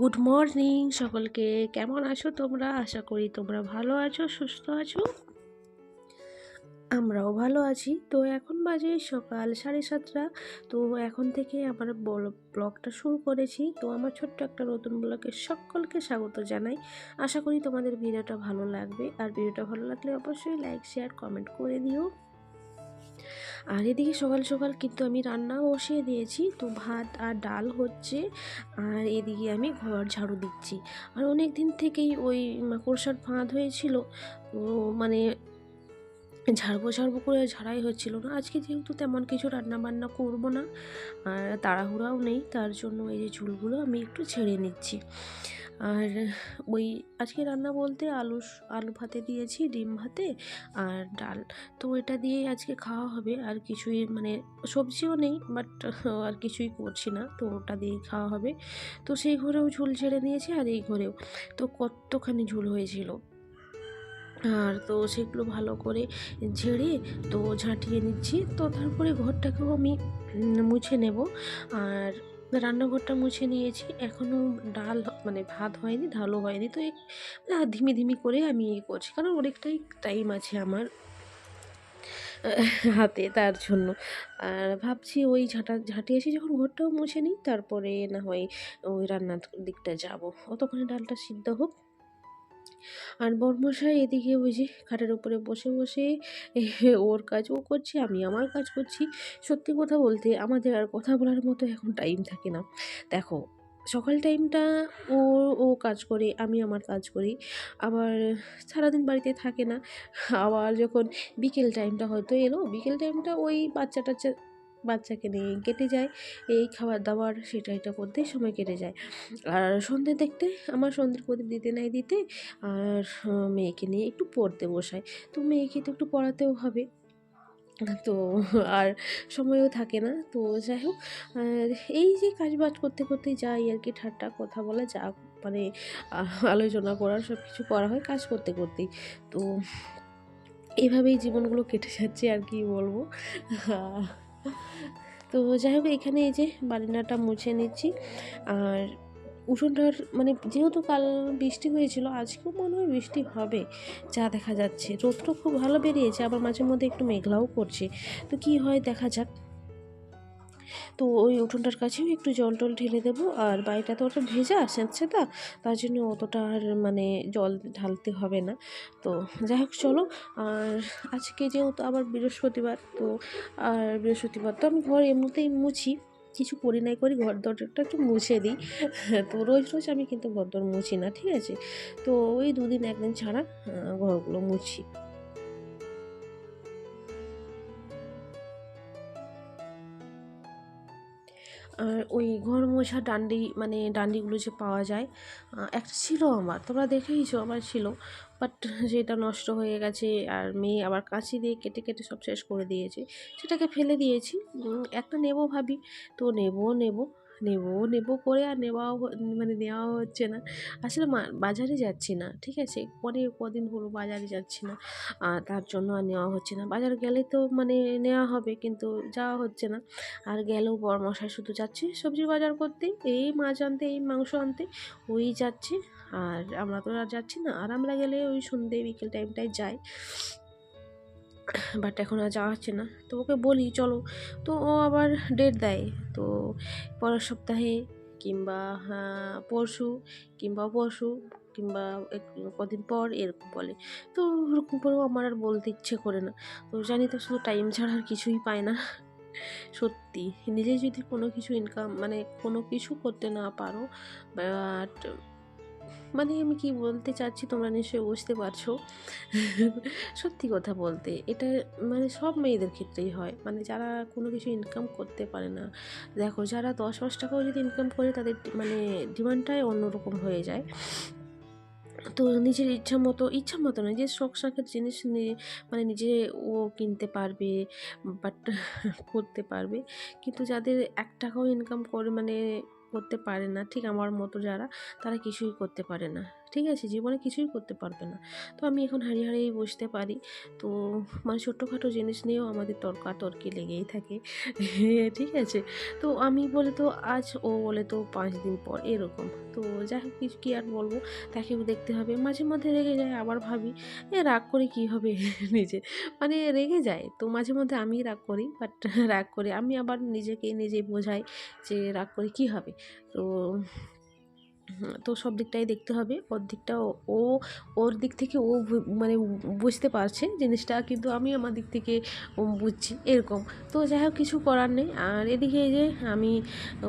Good morning সকলকে। কেমন আছো তোমরা? আশা করি তোমরা ভালো আছো, সুস্থ আছো। আমরাও ভালো আছি। তো এখন বাজে সকাল 7:30। তো এখন থেকে আমার ব্লগটা শুরু করেছি। তো আমার ছোট্ট একটা নতুন ব্লগে সকলকে স্বাগত জানাই। আশা করি তোমাদের ভিডিওটা ভালো লাগবে। আর ভিডিওটা ভালো লাগলে অবশ্যই লাইক, শেয়ার, কমেন্ট করে দিও। আর এদিকে সকাল সকাল কিন্তু আমি রান্নাও বসিয়ে দিয়েছি। তো ভাত আর ডাল হচ্ছে, আর এদিকে আমি ঘর ঝাড়ু দিচ্ছি। আর অনেক দিন থেকেই ওই মাকড়সার ফাঁদ হয়েছিল, তো মানে ঝাড়বো ঝাড়বো করে ঝাড়াই হচ্ছিল না। আজকে যেহেতু তেমন কিছু রান্না বান্না করবো না, আর তাড়াহুড়াও নেই, তার জন্য এই যে ঝুলগুলো আমি একটু ছেড়ে নিচ্ছি। আর ওই আজকে রান্না বলতে আলু ভাতে দিয়েছি, ডিম ভাতে আর ডাল। তো এটা দিয়েই আজকে খাওয়া হবে। আর কিছুই মানে সবজিও নেই, বাট আর কিছুই করছি না, তো ওটা দিয়েই খাওয়া হবে। তো সেই ঘরেও ঝুল ছেড়ে নিয়েছি, আর এই ঘরেও তো কতখানি ঝুল হয়েছিল। আর তো সেগুলো ভালো করে ঝেড়ে তো ঝাঁটিয়ে নিচ্ছি। তো তারপরে ঘরটাকেও আমি মুছে নেব। আর রান্নাঘরটা মুছে নিয়েছি, এখনও ডাল মানে ভাত হয়নি, ডালও হয়নি। তো ধিমি ধিমি করে আমি করছি, কারণ অনেকটাই টাইম আছে আমার হাতে, তার জন্য। আর ভাবছি ওই ঝাঁটিয়েছি যখন ঘরটাও মুছে নিই, তারপরে না হয় ওই রান্নার দিকটা যাব। অতক্ষণে ডালটা সিদ্ধ হোক। আর বরমশাই এদিকে ওই যে খাটের উপরে বসে বসে ওর কাজ ও করছে, আমি আমার কাজ করছি। সত্যি কথা বলতে আমাদের আর কথা বলার মতো এখন টাইম থাকে না। দেখো, সকাল টাইমটা ও ও কাজ করে, আমি আমার কাজ করি। আবার সারাদিন বাড়িতে থাকে না। আবার যখন বিকেল টাইমটা হয়তো এলো, বিকেল টাইমটা ওই বাচ্চাকে নিয়ে কেটে যায়। এই খাবার দাবার সেটা এটা করতেই সময় কেটে যায়। আর সন্ধে দেখতে আমার সন্ধ্যের প্রদীপ দিতে নাই দিতে, আর মেয়েকে নিয়ে একটু পড়তে বসাই। তো মেয়েকে তো একটু পড়াতেও হবে, তো আর সময়ও থাকে না। তো যাই হোক, আর এই যে কাজবাজ করতে করতে যাই আর কি, ঠাট্টা কথা বলা যা মানে আলোচনা করার সব কিছু করা হয় কাজ করতে করতেই। তো এভাবেই জীবনগুলো কেটে যাচ্ছে, আর কি বলবো। তো যাই হোক, এখানে এই যে বারান্দাটা মুছে নিচ্ছি। আর উঠোনটার মানে যেহেতু কাল বৃষ্টি হয়েছিল, আজকেও মনে হয় বৃষ্টি হবে যা দেখা যাচ্ছে। রোদটা খুব ভালো বেরিয়েছে, আবার মাঝে মধ্যে একটু মেঘলাও করছে। তো কি হয় দেখা যাক। তো ওই উঠোনটার কাছেও একটু জল টল ঢেলে দেবো। আর বাড়িটা তো ওটা ভেজা স্যাঁতস্যাঁতা, তার জন্য অতটা আর মানে জল ঢালতে হবে না। তো যাই হোক চলো। আর আজকে যেহেতু আবার বৃহস্পতিবার, তো আর বৃহস্পতিবার তো আমি ঘর এমনিতেই মুছি, কিছু করি নাই করি ঘর দরজাটা একটু মুছে দিই। তো রোজ রোজ আমি কিন্তু ঘর দর মুছি না, ঠিক আছে। তো ওই দুদিন একদিন ছাড়া ঘরগুলো মুছি। আর ওই ঘর মোছা মানে ডান্ডিগুলো যে পাওয়া যায়, একটা ছিল আমার, তোমরা দেখেইছো আমার ছিল, বাট যেটা নষ্ট হয়ে গেছে। আর মেয়ে আবার কাঁচি দিয়ে কেটে কেটে সব শেষ করে দিয়েছে, সেটাকে ফেলে দিয়েছি। একটা নেব ভাবি, তো নেব করে আর মানে নেওয়াও হচ্ছে না। আসলে বাজারে যাচ্ছি না, ঠিক আছে, কদিন হলো বাজারে যাচ্ছি না। তার জন্য আর নেওয়া হচ্ছে না। বাজার গেলে তো মানে নেওয়া হবে, কিন্তু যাওয়া হচ্ছে না। আর গেলেও বরমশাই শুধু যাচ্ছে সবজি বাজার করতে, এই মাছ আনতে, এই মাংস আনতে, ওই যাচ্ছে। আর আমরা তো আর যাচ্ছি না। আর আমরা গেলে ওই সন্ধ্যে বিকেল টাইমটায় যাই, বাট এখন আর যাওয়া হচ্ছে না। তো ওকে বলি চলো, তো ও আবার ডেট দেয়। তো পরের সপ্তাহে, কিংবা পরশু, কিংবা পরশু, কিংবা কদিন পর, এরকম বলে। তো ওরকম করেও আমার আর বলতে ইচ্ছে করে না। তো জানি তো, শুধু টাইম ছাড়া আর কিছুই পায় না। সত্যি, নিজে যদি কোনো কিছু ইনকাম মানে কোনো কিছু করতে না পারো, বাট মানে আমি কি বলতে চাচ্ছি তোমরা নিশ্চয়ই বুঝতে পারছো। সত্যি কথা বলতে এটা মানে সব মেয়েদের ক্ষেত্রেই হয়, মানে যারা কোনো কিছু ইনকাম করতে পারে না। দেখো, যারা 10-5 টাকাও যদি ইনকাম করে, তাদের মানে ডিমান্ডটাই অন্যরকম হয়ে যায়। তো নিজের ইচ্ছা মতো নয়, যে শখ শখের জিনিস নিয়ে মানে নিজে ও কিনতে পারবে, বাট করতে পারবে। কিন্তু যাদের 1 টাকাও ইনকাম করে মানে করতে পারে না, ঠিক আমার মতো যারা, তারা কিছুই করতে পারে না, ঠিক আছে, জীবনে কিছুই করতে পারবে না। তো আমি এখন হারিয়ে হারিয়ে বসতে পারি। তো মানে ছোট্টখাটো জিনিস নিয়েও আমাদের তর্কাতর্কি লেগেই থাকে। ঠিক আছে? তো আমি বলে তো আজ, ও বলে তো ৫ দিন পর, এরকম। তো যাই হোক, কিছু কি আর বলবো, তাকেও দেখতে হবে। মাঝে মধ্যে রেগে যায়, আবার ভাবি রাগ করে কী হবে নিজে, মানে রেগে যায়। তো মাঝে মধ্যে আমিই রাগ করি, বাট রাগ করে আমি আবার নিজেকে নিজেই বোঝাই যে রাগ করে কী হবে। তো তো সব দিকটাই দেখতে হবে। ওর দিকটা ও ওর দিক থেকে ও মানে বুঝতে পারছে জিনিসটা, কিন্তু আমি আমার দিক থেকে বুঝছি, এরকম। তো যাই হোক, কিছু করার নেই। আর এদিকে এই যে আমি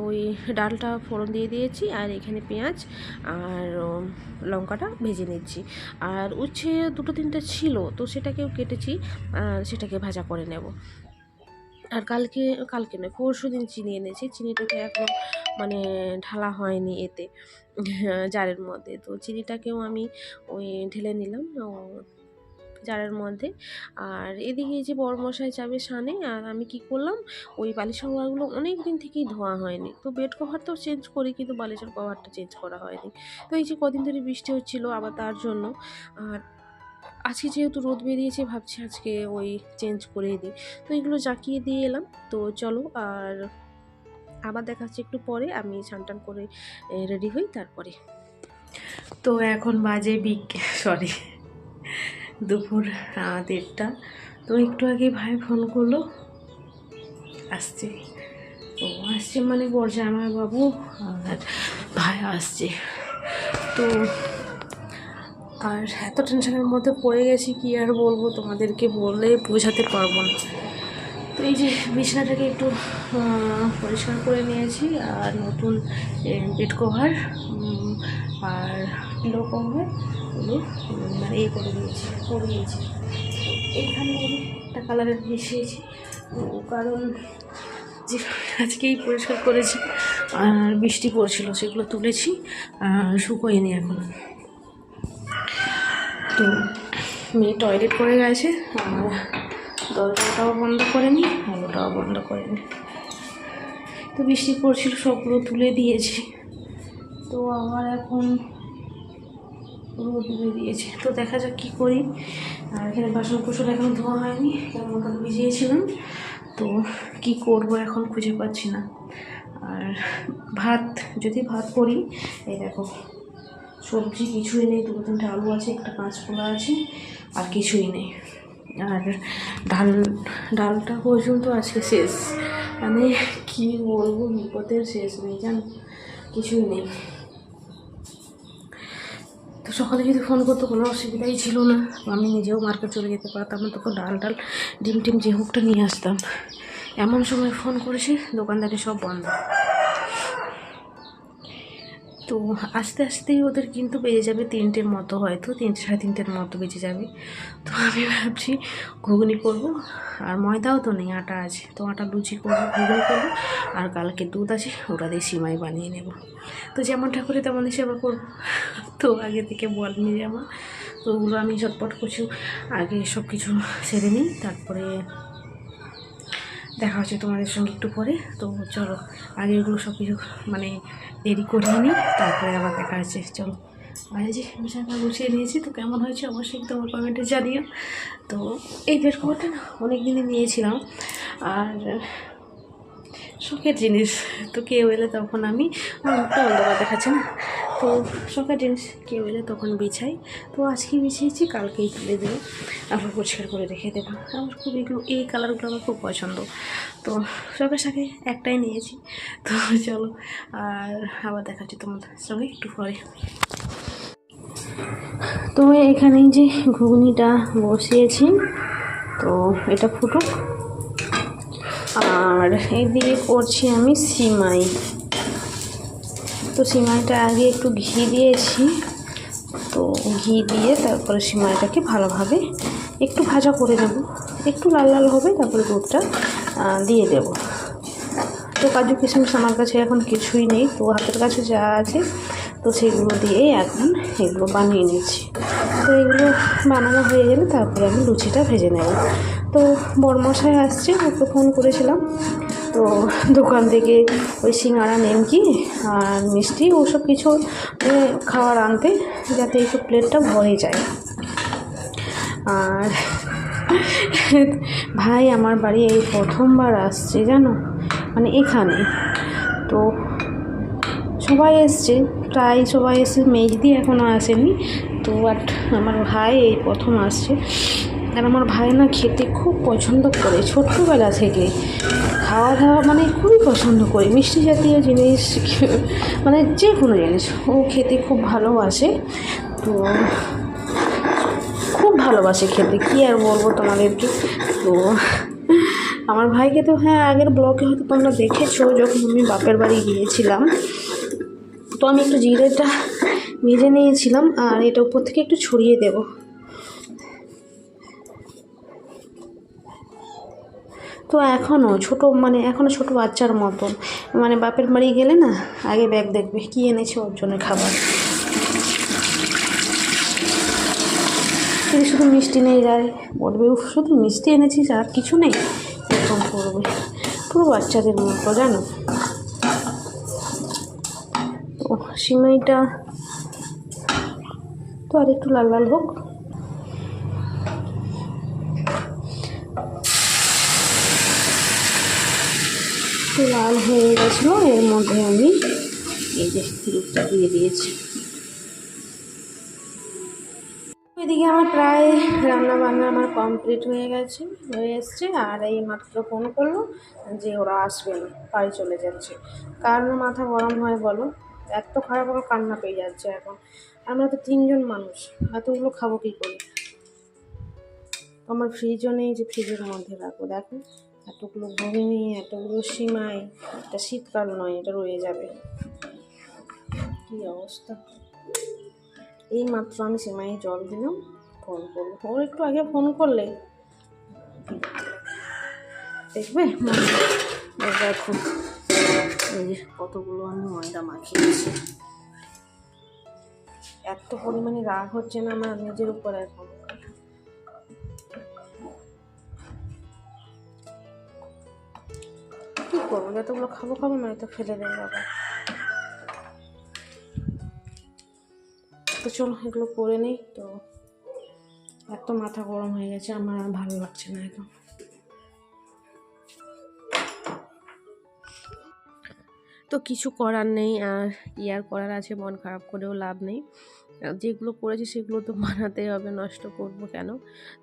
ওই ডালটা ফোড়ন দিয়ে দিয়েছি, আর এখানে পেঁয়াজ আর লঙ্কাটা ভেজে নিচ্ছি। আর উচ্ছে 2-3টা ছিল, তো সেটাকেও কেটেছি, আর সেটাকে ভাজা করে নেব। আর কালকে কালকে নয়, পরশুদিন চিনি এনেছি। চিনিটাকে এখনও মানে ঢালা হয়নি এতে, জারের মধ্যে। তো চিনিটাকেও আমি ওই ঢেলে নিলাম জারের মধ্যে। আর এদিকে এই যে বড়মশাই যাবে সানে, আর আমি কি করলাম, ওই বালিশের কভারগুলো অনেক দিন থেকেই ধোয়া হয়নি। তো বেড কভার তো চেঞ্জ করি, কিন্তু বালিশের কভারটা চেঞ্জ করা হয়নি। তো এই যে কদিন ধরে বৃষ্টি হচ্ছিলো আবার, তার জন্য। আর আজকে যেহেতু রোদ বেরিয়েছে, ভাবছি আজকে ওই চেঞ্জ করে দিই। তো এগুলো জাকিয়ে দিয়ে এলাম। তো চলো, আর আবার দেখা হচ্ছে একটু পরে। আমি স্নান করে রেডি হই তারপরে। তো এখন বাজে সরি, দুপুর 1:30। তো একটু আগে ভাই ফোন করলো, আসছে। তো আসছে মানে বলছে আমার বাবু আর ভাই আসছে। তো আর এত টেনশনের মধ্যে পড়ে গেছি, কি আর বলবো, তোমাদেরকে বলে বোঝাতে পারবো না। তো এই যে বিছানাটাকে একটু পরিষ্কার করে নিয়েছি, আর নতুন বেড কভার আর পিলো কভার এগুলো মানে করে দিয়েছি। এইখানে একটা কালারের মিশিয়েছি, কারণ যে আজকেই পরিষ্কার করেছি, আর বৃষ্টি পড়ছিল, সেগুলো তুলেছি, শুকোয়নি এখন। তো মেয়ে টয়লেট করে গেছে, আর দরজাটাও বন্ধ করেনি, আলোটাও বন্ধ করেনি। তো বৃষ্টি পড়ছিল, সবগুলো তুলে দিয়েছি। তো আবার এখন রোদ বেরিয়েছে, তো দেখা যাক কী করি। আর এখানে বাসন কুসন এখন ধোয়া হয়নি, কেমন ভিজিয়েছিলাম। তো কি করব এখন খুঁজে পাচ্ছি না। আর যদি ভাত করি, এই দেখো সবজি কিছুই নেই। 2-3টা আলু আছে, একটা কাঁচকলা আছে, আর কিছুই নেই। আর ডালটা পর্যন্ত আজকে শেষ, মানে কি বলবো, বিপদের শেষ নেই, জানো, কিছুই নেই। তো সকালে যদি ফোন করতো কোনো অসুবিধাই ছিল না, আমি নিজেও মার্কেট চলে যেতে পারতাম, তখন ডাল ডিম টিম যে হোকটা নিয়ে আসতাম। এমন সময় ফোন করেছি, দোকানদারি সব বন্ধ। তো আস্তে আস্তেই ওদের কিন্তু বেজে যাবে 3টের মতো, হয়তো 3-3:30 মতো বেজে যাবে। তো আমি ভাবছি ঘুগনি করবো, আর ময়দাও তো নেই, আটা আছে। তো আটা লুচি করবো, ঘুগনি করবো, আর কালকে দুধ আছে, ওটা দিয়ে সিমাই বানিয়ে নেব। তো যেমনটা করে তেমনই সেবা করবো। তো আগে থেকে বলেনি যেমন, তো ওগুলো আমি ঝটপট কিছু আগে সব কিছু সেরে নিই, তারপরে দেখা হচ্ছে তোমাদের সঙ্গে একটু পরে। তো চলো, আগে এগুলো সব কিছু মানে দেরি করিয়ে নিই, তারপরে আবার দেখা হচ্ছে। চলো, আর যে বিছানাটা গুছিয়ে নিয়েছি, তো কেমন হয়েছে অবশ্যই তোমার কমেন্টে জানিও। তো এই বেড কভারটা না অনেক দিনে নিয়েছিলাম, আর শখের জিনিস। তো কেউ এলে তখন আমি, মুখটা অন্ধকার দেখাচ্ছে না, তো শখের জিনিস, কেউ এলে তখন বিছাই। তো আজকে বিছিয়েছি, কালকেই তুলে দেবো, আবার পরিষ্কার করে রেখে দেবো। আমার খুব এই কালারগুলো আমার খুব পছন্দ। তো শখের সাথে একটাই নিয়েছি। তো চলো, আর আবার দেখাচ্ছি তোমাদের সঙ্গে একটু পরে। তো এখানেই যে ঘুগনিটা বসিয়েছি, তো এটা ফুটুক। আর এইদিকে করছি আমি সিমাই। তো সিমাইটা আগে একটু ঘি দিয়েছি, তো ঘি দিয়ে তারপরে সিমাইটাকে ভালোভাবে একটু ভাজা করে দেবো, একটু লাল লাল হবে, তারপরে দুধটা দিয়ে দেব। তো কাজু কিশমিশ আমার কাছে এখন কিছুই নেই, তো হাতের কাছে যা আছে তো সেগুলো দিয়েই এখন এগুলো বানিয়ে নিচ্ছি। তো এগুলো বানানো হয়ে গেলে তারপরে আমি লুচিটা ভেজে নেব। তো বড়মশাই আসছে, ওকে ফোন করেছিলাম, তো তো দোকান থেকে ওই সিঙ্গাড়া নেমকি আর মিষ্টি ওসব কিছু খাবার আনতে, যাতে একটু প্লেটটা ভরে যায়। আর ভাই আমার বাড়ি এই প্রথমবার আসছে জানো, মানে এখানে। তো সবাই এসছে, প্রায় সবাই এসে, মেজদি এখনও আসেনি। তো বাট আমার ভাই এই প্রথম আসছে। আর আমার ভাই না খেতে খুব পছন্দ করে, ছোট্টবেলা থেকে খাওয়া দাওয়া মানে খুবই পছন্দ করে, মিষ্টি জাতীয় জিনিস মানে যে কোনো জিনিস ও খেতে খুব ভালোবাসে। তো খুব ভালোবাসে খেতে, কী আর বলবো তোমাদেরকে। তো আমার ভাইকে তো হ্যাঁ আগের ব্লগে হয়তো তোমরা দেখেছো, যখন আমি বাপের বাড়ি গিয়েছিলাম, তো আমি একটু জিরেটা ভেজে নিয়েছিলাম আর এটা উপর থেকে একটু ছড়িয়ে দেব। তো এখনও ছোটো বাচ্চার মতন, মানে বাপের বাড়ি গেলে না আগে ব্যাগ দেখবে কী এনেছে ওর জন্য খাবার। যদি শুধু মিষ্টি নিয়ে যায় বলবে উফ শুধু মিষ্টি এনেছিস আর কিছু নেই, এরকম করবে, পুরো বাচ্চাদের মতো জানো। তো সিমাইটা তো আর একটু লাল লাল হোক। লাল হয়ে গেছিলো, এর মধ্যে আমি এই যে দুধটা দিয়ে দিয়েছি। এদিকে আমার প্রায় রান্না বান্না আমার কমপ্লিট হয়ে এসছে। আর এই মাত্র ফোন করলো যে ওরা আসবে না, বাড়ি চলে যাচ্ছে। কারণ মাথা গরম হয় বলো, এত খারাপ আমার কান্না পেয়ে যাচ্ছে এখন। আমরা তো 3 জন মানুষ, এতগুলো খাবো কী করে? আমার ফ্রিজও নেই যে ফ্রিজের মধ্যে রাখবো। দেখো এতগুলো ঘুগনি, এতগুলো সিমাই, এটা শীতকাল নয়, এটা রয়ে যাবে। কী অবস্থা! এই মাত্র আমি সিমাইয়ে জল দিলাম, ফোন করবো। ওর একটু আগে ফোন করলে দেখবে। দেখো এই যে কতগুলো আমি ময়দা মাখিয়েছি। এত পরিমাণে রাগ হচ্ছে না আমার নিজের উপর এখন। কী করবো, যতগুলো খাবো নয় তো ফেলে দেবো আবার। তো চলো এগুলো করে নিই। তো এত মাথা গরম হয়ে গেছে আমার, আর ভালো লাগছে না এখন। তো কিছু করার নেই, আর কি আর করার আছে, মন খারাপ করেও লাভ নেই। যেগুলো করেছি সেগুলো তো বানাতেই হবে, নষ্ট করব কেন।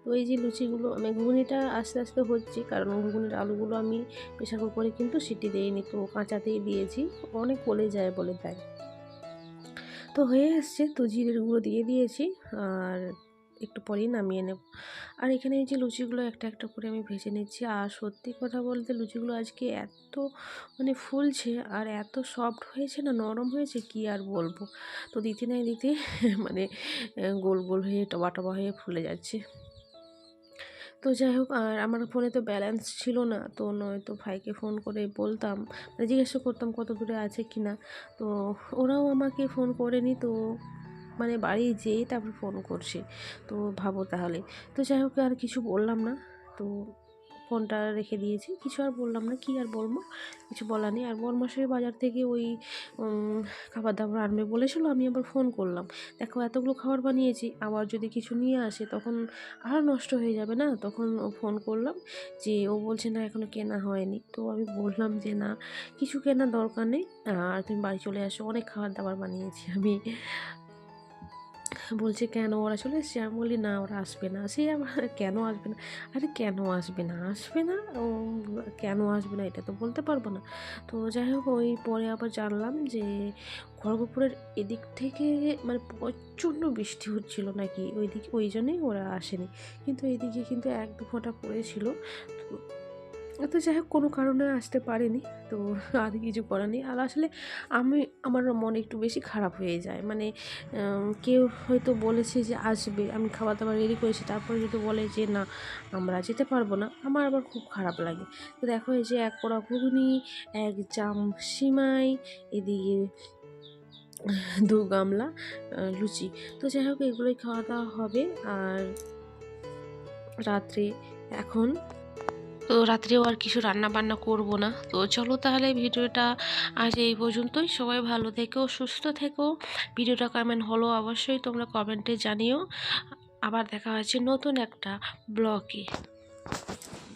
তো এই যে লুচিগুলো আমি ঘুগনিটা আস্তে আস্তে হচ্ছে, কারণ ঘুগনির আলুগুলো আমি প্রেশার কুকারে কিন্তু সিটি দিইনি, তো কাঁচাতেই দিয়েছি, অনেক গলে যায় বলে তাই। তো হয়ে এসছে, তো জিরের গুঁড়ো দিয়ে দিয়েছি আর একটু পরেই নামিয়ে নেব। আর এখানে এই যে লুচিগুলো একটা একটা করে আমি ভেজে নিচ্ছি। আর সত্যি কথা বলতে লুচিগুলো আজকে এত মানে ফুলছে আর এত সফট হয়েছে না, নরম হয়েছে, কি আর বলবো। তো দিতে নাই দিতে মানে গোল গোল হয়ে টবা টবা হয়ে ফুলে যাচ্ছে। তো যাই হোক, আর আমার ফোনে তো ব্যালেন্স ছিল না, তো নয়তো ভাইকে ফোন করে বলতাম, মানে জিজ্ঞাসা করতাম কত দূরে আছে কি না। তো ওরাও আমাকে ফোন করেনি, তো মানে বাড়ি যেয়ে তারপর ফোন করছে। তো ভাবো তাহলে। তো যাই হোক আর কিছু বললাম না, তো ফোনটা রেখে দিয়েছি, কিছু আর বললাম না, কি আর বলবো, কিছু বলার নেই। আর বরমাসের বাজার থেকে ওই খাবার দাবার আনবে বলেছিল, আমি আবার ফোন করলাম, দেখো এতগুলো খাবার বানিয়েছি, আবার যদি কিছু নিয়ে আসে তখন আর নষ্ট হয়ে যাবে না। তখন ফোন করলাম যে ও বলছে না এখনও কেনা হয়নি। তো আমি বললাম যে না, কিছু কেনার দরকার নেই, আর তুমি বাড়ি চলে আসো, অনেক খাবার দাবার বানিয়েছি আমি। বলছে কেন ওরা চলে এসছে? আমি বলি না ওরা আসবে না। সে আবার কেন আসবে না? আরে কেন আসবে না, আসবে না ও, কেন আসবে না এটা তো বলতে পারবো না। তো যাই হোক, ওই পরে আবার জানলাম যে খড়গপুরের এদিক থেকে মানে প্রচণ্ড বৃষ্টি হচ্ছিল নাকি ওইদিকে, ওই জন্যই ওরা আসেনি। কিন্তু এইদিকে কিন্তু 1-2 ফোঁটা পড়েছিল। তো যাই হোক কোনো কারণে আসতে পারিনি, তো আর কিছু করার নেই। আর আসলে আমার মন একটু বেশি খারাপ হয়ে যায়, মানে কেউ হয়তো বলেছে যে আসবে, আমি খাবার দাবার রেডি করেছি, তারপরে যদি বলে যে না আমরা যেতে পারবো না, আমার আবার খুব খারাপ লাগে। তো দেখো এই যে 1 কড়া ঘুগনি, 1 জাম সিমাই, এদিকে 2 গামলা লুচি। তো যাই হোক এগুলোই খাওয়া দাওয়া হবে। আর রাত্রে এখন তো রাত্রেও আর কিছু রান্না বান্না করব না। তো চলো তাহলে ভিডিওটা আজ এই পর্যন্তই। সবাই ভালো থেকো, সুস্থ থেকো। ভিডিওটা কেমন হলো অবশ্যই তোমরা কমেন্টে জানিও। আবার দেখা হচ্ছে নতুন একটা ব্লগে।